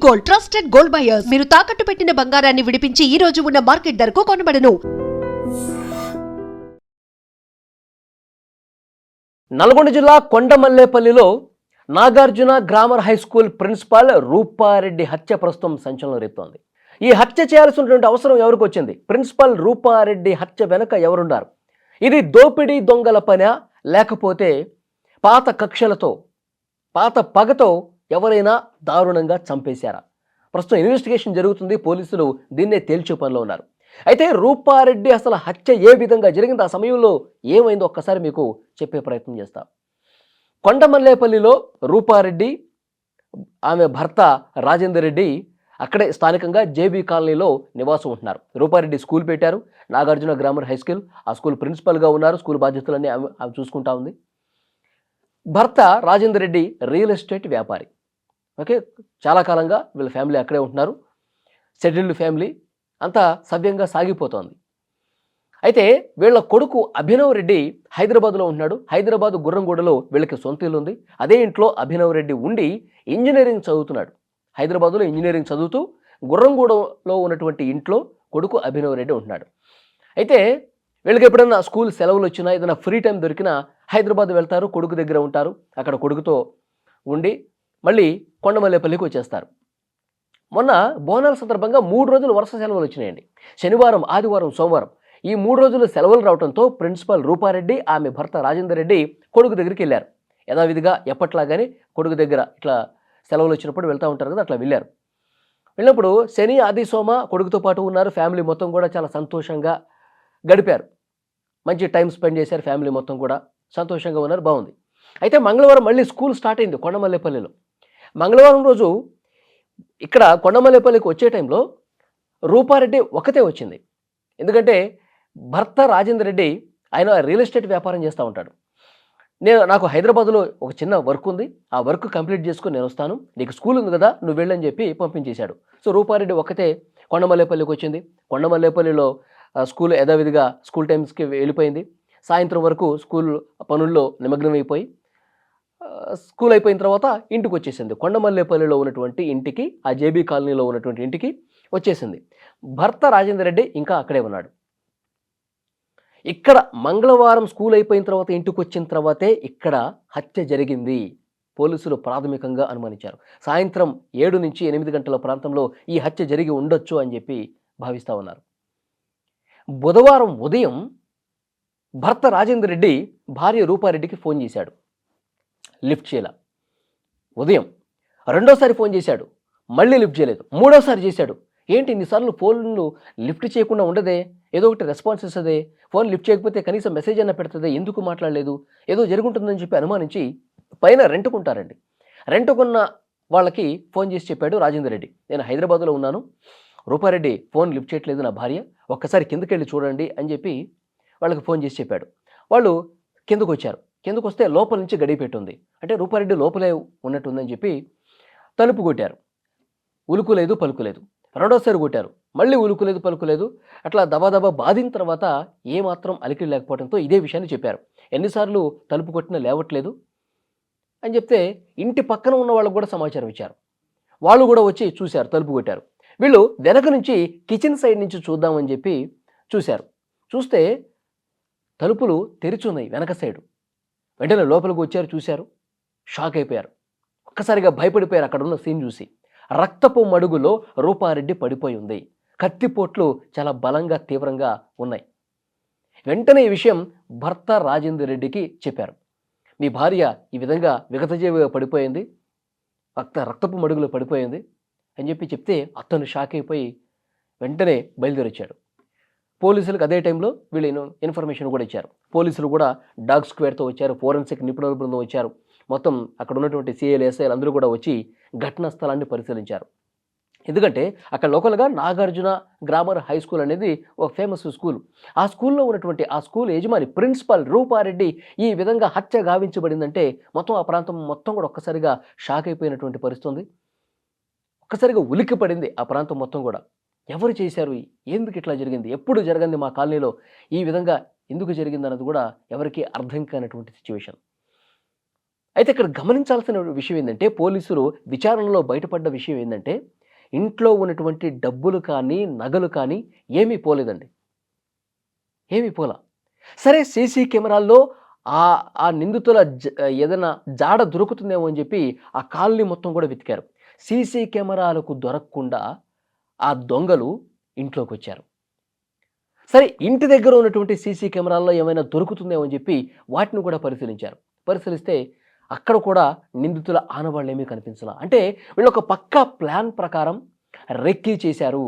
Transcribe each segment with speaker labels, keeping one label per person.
Speaker 1: Gold, trusted gold buyers. మీరు తాకట్టు పెట్టిన బంగారాన్ని విడిపించి ఈ రోజు ఉన్న మార్కెట్ ధరకు కొనబడను.
Speaker 2: నల్గొండ జిల్లా కొండమల్లేపల్లిలో Nagarjuna grammar high school principal Rupa Reddy హత్య ప్రస్తుతం సంచలనం రేపుతోంది. ఈ హత్య చేయాల్సినటువంటి అవసరం ఎవరికి వచ్చింది? ప్రిన్సిపాల్ రూపారెడ్డి హత్య వెనుక ఎవరున్నారు? ఇది దోపిడీ దొంగల పనా, లేకపోతే పాత కక్షలతో, పాత పగతో ఎవరైనా దారుణంగా చంపేశారా? ప్రస్తుతం ఇన్వెస్టిగేషన్ జరుగుతుంది. పోలీసులు దీన్నే తేల్చే పనిలో ఉన్నారు. అయితే రూపారెడ్డి అసలు హత్య ఏ విధంగా జరిగింది, ఆ సమయంలో ఏమైందో ఒక్కసారి మీకు చెప్పే ప్రయత్నం చేస్తా. కొండమల్లేపల్లిలో రూపారెడ్డి, ఆమె భర్త రాజేందర్ రెడ్డి అక్కడే స్థానికంగా జేబీ కాలనీలో నివాసం ఉంటున్నారు. రూపారెడ్డి స్కూల్ పెట్టారు, నాగార్జున గ్రామర్ హై స్కూల్. ఆ స్కూల్ ప్రిన్సిపల్గా ఉన్నారు. స్కూల్ బాధ్యతలన్నీ ఆమె చూసుకుంటా ఉంది. భర్త రాజేందర్ రెడ్డి రియల్ ఎస్టేట్ వ్యాపారి. ఓకే, చాలా కాలంగా వీళ్ళ ఫ్యామిలీ అక్కడే ఉంటున్నారు. సెటిల్డ్ ఫ్యామిలీ, అంతా సవ్యంగా సాగిపోతోంది. అయితే వీళ్ళ కొడుకు అభినవ్ రెడ్డి హైదరాబాద్లో ఉంటున్నాడు. హైదరాబాద్ గుర్రంగూడలో వీళ్ళకి సొంత ఇల్లు ఉంది. అదే ఇంట్లో అభినవ్ రెడ్డి ఉండి ఇంజనీరింగ్ చదువుతున్నాడు. హైదరాబాద్లో ఇంజనీరింగ్ చదువుతూ గుర్రంగూడలో ఉన్నటువంటి ఇంట్లో కొడుకు అభినవ్ రెడ్డి ఉంటున్నాడు. అయితే వీళ్ళకి ఎప్పుడైనా స్కూల్ సెలవులు వచ్చినా, ఏదైనా ఫ్రీ టైం దొరికినా హైదరాబాద్ వెళ్తారు, కొడుకు దగ్గర ఉంటారు. అక్కడ కొడుకుతో ఉండి మళ్ళీ కొండమల్లేపల్లికి వచ్చేస్తారు. మొన్న బోనాల సందర్భంగా 3 రోజులు వరుస సెలవులు వచ్చినాయండి. శనివారం, ఆదివారం, సోమవారం ఈ 3 రోజులు సెలవులు రావడంతో ప్రిన్సిపాల్ రూపారెడ్డి, ఆమె భర్త రాజేందర్ రెడ్డి కొడుకు దగ్గరికి వెళ్ళారు. యథావిధిగా ఎప్పట్లాగానే కొడుకు దగ్గర ఇట్లా సెలవులు వచ్చినప్పుడు వెళ్తూ ఉంటారు కదా, అట్లా వెళ్ళారు. వెళ్ళినప్పుడు శని, ఆది, సోమ కొడుకుతో పాటు ఉన్నారు. ఫ్యామిలీ మొత్తం కూడా చాలా సంతోషంగా గడిపారు. మంచి టైం స్పెండ్ చేశారు. ఫ్యామిలీ మొత్తం కూడా సంతోషంగా ఉన్నారు, బాగుంది. అయితే మంగళవారం మళ్ళీ స్కూల్ స్టార్ట్ అయింది కొండమల్లేపల్లిలో. మంగళవారం రోజు ఇక్కడ కొండమల్లేపల్లికి వచ్చే టైంలో రూపారెడ్డి ఒకతే వచ్చింది. ఎందుకంటే భర్త రాజేందర్ రెడ్డి ఆయన రియల్ ఎస్టేట్ వ్యాపారం చేస్తూ ఉంటాడు. నాకు హైదరాబాద్లో ఒక చిన్న వర్క్ ఉంది, ఆ వర్క్ కంప్లీట్ చేసుకుని నేను వస్తాను, నీకు స్కూల్ ఉంది కదా, నువ్వు వెళ్ళని చెప్పి పంపించేశాడు. సో రూపారెడ్డి ఒకతే కొండమల్లేపల్లికి వచ్చింది. కొండమల్లేపల్లిలో స్కూల్ యథావిధిగా స్కూల్ టైమ్స్కి వెళ్ళిపోయింది. సాయంత్రం వరకు స్కూల్ పనుల్లో నిమగ్నమైపోయి స్కూల్ అయిపోయిన తర్వాత ఇంటికి వచ్చేసింది. కొండమల్లేపల్లిలో ఉన్నటువంటి ఇంటికి, ఆ జేబీ కాలనీలో ఉన్నటువంటి ఇంటికి వచ్చేసింది. భర్త రాజేందర్ రెడ్డి ఇంకా అక్కడే ఉన్నాడు. ఇక్కడ మంగళవారం స్కూల్ అయిపోయిన తర్వాత ఇంటికి వచ్చిన తర్వాతే ఇక్కడ హత్య జరిగింది పోలీసులు ప్రాథమికంగా అనుమానించారు. సాయంత్రం 7 నుంచి 8 గంటల ప్రాంతంలో ఈ హత్య జరిగి ఉండొచ్చు అని చెప్పి భావిస్తూ ఉన్నారు. బుధవారం ఉదయం భర్త రాజేందర్ రెడ్డి భార్య రూపారెడ్డికి ఫోన్ చేశాడు, లిఫ్ట్ చేయలా. ఉదయం రెండోసారి ఫోన్ చేశాడు, మళ్ళీ లిఫ్ట్ చేయలేదు. మూడోసారి చేశాడు, ఏంటి ఇన్నిసార్లు ఫోన్లు లిఫ్ట్ చేయకుండా ఉండదే, ఏదో ఒకటి రెస్పాన్స్ ఇస్తుందే, ఫోన్ లిఫ్ట్ చేయకపోతే కనీసం మెసేజ్ అన్న పెడుతుంది, ఎందుకు మాట్లాడలేదు, ఏదో జరుగుంటుందని చెప్పి అనుమానించి పైన రెంటుకుంటారండి. రెంటుకున్న వాళ్ళకి ఫోన్ చేసి చెప్పాడు రాజేందర్ రెడ్డి, నేను హైదరాబాద్లో ఉన్నాను, రూపారెడ్డి ఫోన్ లిఫ్ట్ చేయట్లేదు నా భార్య, ఒక్కసారి కిందకి వెళ్ళి చూడండి అని చెప్పి వాళ్ళకి ఫోన్ చేసి చెప్పాడు. వాళ్ళు కిందకు వచ్చారు. కిందకు వస్తే లోపల నుంచి గడియ పెట్టుంది. అంటే రూపారెడ్డి లోపలే ఉన్నట్టుందని చెప్పి తలుపు కొట్టారు. ఉలుకులేదు, పలుకులేదు. రెండోసారి కొట్టారు, మళ్ళీ ఉలుకులేదు, పలుకులేదు. అట్లా దబాదబా బాధిన తర్వాత ఏమాత్రం అలికిడి లేకపోవడంతో ఇదే విషయాన్ని చెప్పారు. ఎన్నిసార్లు తలుపు కొట్టినా లేవట్లేదు అని చెప్తే ఇంటి పక్కన ఉన్న వాళ్ళకు కూడా సమాచారం ఇచ్చారు. వాళ్ళు కూడా వచ్చి చూశారు, తలుపు కొట్టారు. వీళ్ళు వెనక నుంచి కిచెన్ సైడ్ నుంచి చూద్దామని చెప్పి చూశారు. చూస్తే తలుపులు తెరిచున్నాయి వెనక సైడు. వెంటనే లోపలికి వచ్చారు, చూశారు, షాక్ అయిపోయారు. ఒక్కసారిగా భయపడిపోయారు అక్కడ ఉన్న సీన్ చూసి. రక్తపు మడుగులో రూపారెడ్డి పడిపోయి ఉంది. కత్తిపోట్లు చాలా బలంగా, తీవ్రంగా ఉన్నాయి. వెంటనే ఈ విషయం భర్త రాజేందర్ రెడ్డికి చెప్పారు. మీ భార్య ఈ విధంగా విగతజీవిగా పడిపోయింది, రక్తపు మడుగులో పడిపోయింది అని చెప్పి చెప్తే అతను షాక్ అయిపోయి వెంటనే బయలుదేరొచ్చాడు. పోలీసులకు అదే టైంలో వీళ్ళు ఇన్ఫర్మేషన్ కూడా ఇచ్చారు. పోలీసులు కూడా డాగ్ స్క్వేర్తో వచ్చారు, ఫోరెన్సిక్ నిపుణుల బృందం వచ్చారు. మొత్తం అక్కడ ఉన్నటువంటి సిఐలు, ఎస్ఐలు అందరూ కూడా వచ్చి ఘటనా స్థలాన్ని పరిశీలించారు. ఎందుకంటే అక్కడ లోకల్గా నాగార్జున గ్రామర్ హై స్కూల్ అనేది ఒక ఫేమస్ స్కూల్. ఆ స్కూల్లో ఉన్నటువంటి ఆ స్కూల్ యజమాని ప్రిన్సిపల్ రూపారెడ్డి ఈ విధంగా హత్య గావించబడిందంటే మొత్తం ఆ ప్రాంతం మొత్తం కూడా ఒక్కసారిగా షాక్ అయిపోయినటువంటి పరిస్థితి. ఒక్కసారిగా ఉలిక్కి పడింది ఆ ప్రాంతం మొత్తం కూడా. ఎవరు చేశారు, ఎందుకు ఇట్లా జరిగింది, ఎప్పుడు జరగంది మా కాలనీలో, ఈ విధంగా ఎందుకు జరిగింది అన్నది కూడా ఎవరికి అర్థం కానటువంటి సిచ్యువేషన్. అయితే ఇక్కడ గమనించాల్సిన విషయం ఏంటంటే, పోలీసులు విచారణలో బయటపడ్డ విషయం ఏంటంటే, ఇంట్లో ఉన్నటువంటి డబ్బులు కానీ, నగలు కానీ ఏమీ పోలేదండి. ఏమీ పోలా. సరే సీసీ కెమెరాల్లో ఆ నిందితుల ఏదైనా జాడ దొరుకుతుందేమో అని చెప్పి ఆ కాలనీ మొత్తం కూడా వెతికారు. సీసీ కెమెరాలకు దొరకకుండా ఆ దొంగలు ఇంట్లోకొచ్చారు. సరే ఇంటి దగ్గర ఉన్నటువంటి సీసీ కెమెరాల్లో ఏమైనా దొరుకుతుందేమో అని చెప్పి వాటిని కూడా పరిశీలించారు. పరిశీలిస్తే అక్కడ కూడా నిందితుల ఆనవాళ్ళేమీ కనిపించలా. అంటే వీళ్ళొక పక్కా ప్లాన్ ప్రకారం రెక్కీ చేశారు.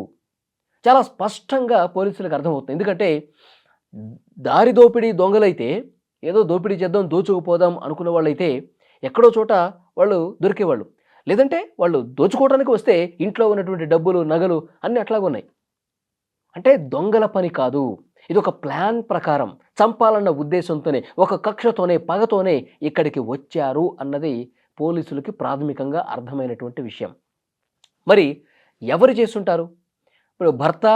Speaker 2: చాలా స్పష్టంగా పోలీసులకు అర్థమవుతుంది. ఎందుకంటే దారి దోపిడీ దొంగలైతే ఏదో దోపిడీ చేద్దాం, దోచుకుపోదాం అనుకున్న వాళ్ళైతే ఎక్కడో చోట వాళ్ళు దొరికేవాళ్ళు. లేదంటే వాళ్ళు దోచుకోవడానికి వస్తే ఇంట్లో ఉన్నటువంటి డబ్బులు, నగలు అన్నీ అట్లాగే ఉన్నాయి. అంటే దొంగల పని కాదు. ఇది ఒక ప్లాన్ ప్రకారం చంపాలన్న ఉద్దేశంతోనే, ఒక కక్షతోనే, పగతోనే ఇక్కడికి వచ్చారు అన్నది పోలీసులకి ప్రాథమికంగా అర్థమైనటువంటి విషయం. మరి ఎవరు చేసుంటారు? ఇప్పుడు భర్త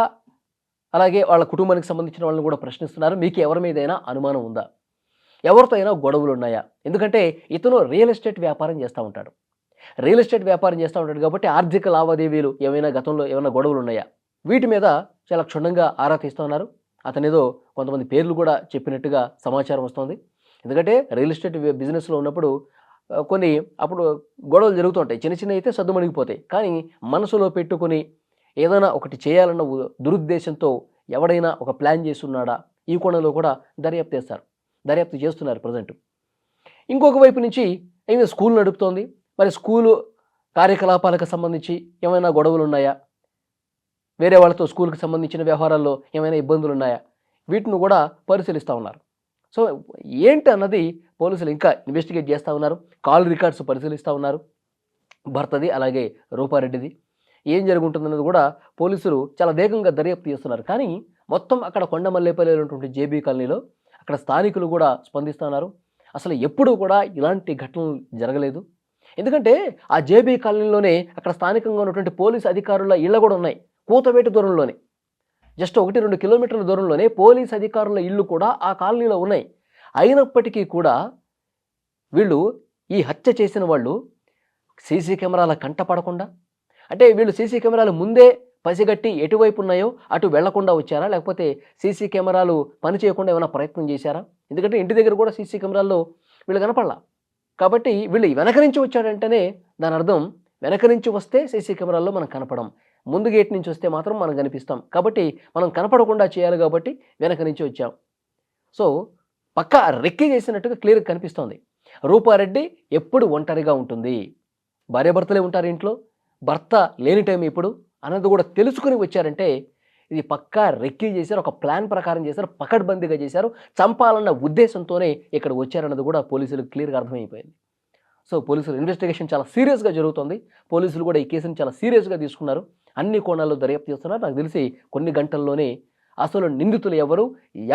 Speaker 2: అలాగే వాళ్ళ కుటుంబానికి సంబంధించిన వాళ్ళని కూడా ప్రశ్నిస్తున్నారు. మీకు ఎవరి మీదైనా అనుమానం ఉందా? ఎవరితో అయినా గొడవలు ఉన్నాయా? ఎందుకంటే ఇతను రియల్ ఎస్టేట్ వ్యాపారం చేస్తూ ఉంటాడు. రియల్ ఎస్టేట్ వ్యాపారం చేస్తూ ఉంటాడు కాబట్టి ఆర్థిక లావాదేవీలు ఏమైనా గతంలో ఏమైనా గొడవలు ఉన్నాయా? వీటి మీద చాలా క్షుణ్ణంగా ఆరా తీస్తూ ఉన్నారు. అతనేదో కొంతమంది పేర్లు కూడా చెప్పినట్టుగా సమాచారం వస్తుంది. ఎందుకంటే రియల్ ఎస్టేట్ బిజినెస్లో ఉన్నప్పుడు కొన్ని అప్పుడు గొడవలు జరుగుతుంటాయి. చిన్న చిన్న అయితే సద్దుమణిగిపోతాయి. కానీ మనసులో పెట్టుకొని ఏదైనా ఒకటి చేయాలన్న దురుద్దేశంతో ఎవడైనా ఒక ప్లాన్ చేసి ఉన్నాడా? ఈ కోణంలో కూడా దర్యాప్తు చేస్తున్నారు ప్రజెంట్. ఇంకొక వైపు నుంచి ఏమైనా స్కూల్ నడుపుతోంది. మరి స్కూలు కార్యకలాపాలకు సంబంధించి ఏమైనా గొడవలు ఉన్నాయా? వేరే వాళ్ళతో స్కూల్కి సంబంధించిన వ్యవహారాల్లో ఏమైనా ఇబ్బందులు ఉన్నాయా? వీటిని కూడా పరిశీలిస్తూ ఉన్నారు. సో ఏంటి అన్నది పోలీసులు ఇంకా ఇన్వెస్టిగేట్ చేస్తూ ఉన్నారు. కాల్ రికార్డ్స్ పరిశీలిస్తూ ఉన్నారు. భర్తది అలాగే రూపారెడ్డిది. ఏం జరుగుతుందన్నది కూడా పోలీసులు చాలా వేగంగా దర్యాప్తు చేస్తున్నారు. కానీ మొత్తం అక్కడ కొండమల్లేపల్లిలో ఉన్నటువంటి జేబీ కాలనీలో అక్కడ స్థానికులు కూడా స్పందిస్తున్నారు. అసలు ఎప్పుడూ కూడా ఇలాంటి ఘటనలు జరగలేదు. ఎందుకంటే ఆ జేబీ కాలనీలోనే అక్కడ స్థానికంగా ఉన్నటువంటి పోలీసు అధికారుల ఇళ్ళు కూడా ఉన్నాయి. కూతవేటు దూరంలోనే, జస్ట్ 1-2 కిలోమీటర్ల దూరంలోనే పోలీసు అధికారుల ఇళ్ళు కూడా ఆ కాలనీలో ఉన్నాయి. అయినప్పటికీ కూడా వీళ్ళు ఈ హత్య చేసిన వాళ్ళు సీసీ కెమెరాల కంట పడకుండా, అంటే వీళ్ళు సీసీ కెమెరాలు ముందే పసిగట్టి ఎటువైపు ఉన్నాయో అటు వెళ్లకుండా వచ్చారా? లేకపోతే సీసీ కెమెరాలు పని చేయకుండా ఏమైనా ప్రయత్నం చేశారా? ఎందుకంటే ఇంటి దగ్గర కూడా సీసీ కెమెరాల్లో వీళ్ళు కనపడలా. కాబట్టి వీళ్ళు వెనక నుంచి వచ్చాడంటేనే దాని అర్థం వెనక నుంచి వస్తే సీసీ కెమెరాల్లో మనం కనపడం, ముందు గేట్ నుంచి వస్తే మాత్రం మనం కనిపిస్తాం. కాబట్టి మనం కనపడకుండా చేయాలి కాబట్టి వెనక నుంచి వచ్చాం. సో పక్కా రెక్కి చేసినట్టుగా క్లియర్గా కనిపిస్తోంది. రూపారెడ్డి ఎప్పుడు ఒంటరిగా ఉంటుంది, భార్యాభర్తలే ఉంటారు ఇంట్లో, భర్త లేని టైం ఇప్పుడు అన్నది కూడా తెలుసుకుని వచ్చారంటే ఇది పక్కా రెక్కీ చేశారు, ఒక ప్లాన్ ప్రకారం చేశారు, పకడ్బందీగా చేశారు, చంపాలన్న ఉద్దేశంతోనే ఇక్కడ వచ్చారన్నది కూడా పోలీసులకు క్లియర్గా అర్థమైపోయింది. సో పోలీసులు ఇన్వెస్టిగేషన్ చాలా సీరియస్గా జరుగుతుంది. పోలీసులు కూడా ఈ కేసును చాలా సీరియస్గా తీసుకున్నారు. అన్ని కోణాల్లో దర్యాప్తు చేస్తున్నారు. నాకు తెలిసి కొన్ని గంటల్లోనే అసలు నిందితులు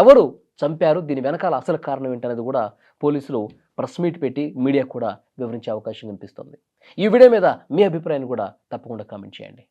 Speaker 2: ఎవరు చంపారు, దీని వెనకాల అసలు కారణం ఏంటనేది కూడా పోలీసులు ప్రెస్ మీట్ పెట్టి మీడియా కూడా వివరించే అవకాశం కనిపిస్తుంది. ఈ వీడియో మీద మీ అభిప్రాయాన్ని కూడా తప్పకుండా కామెంట్ చేయండి.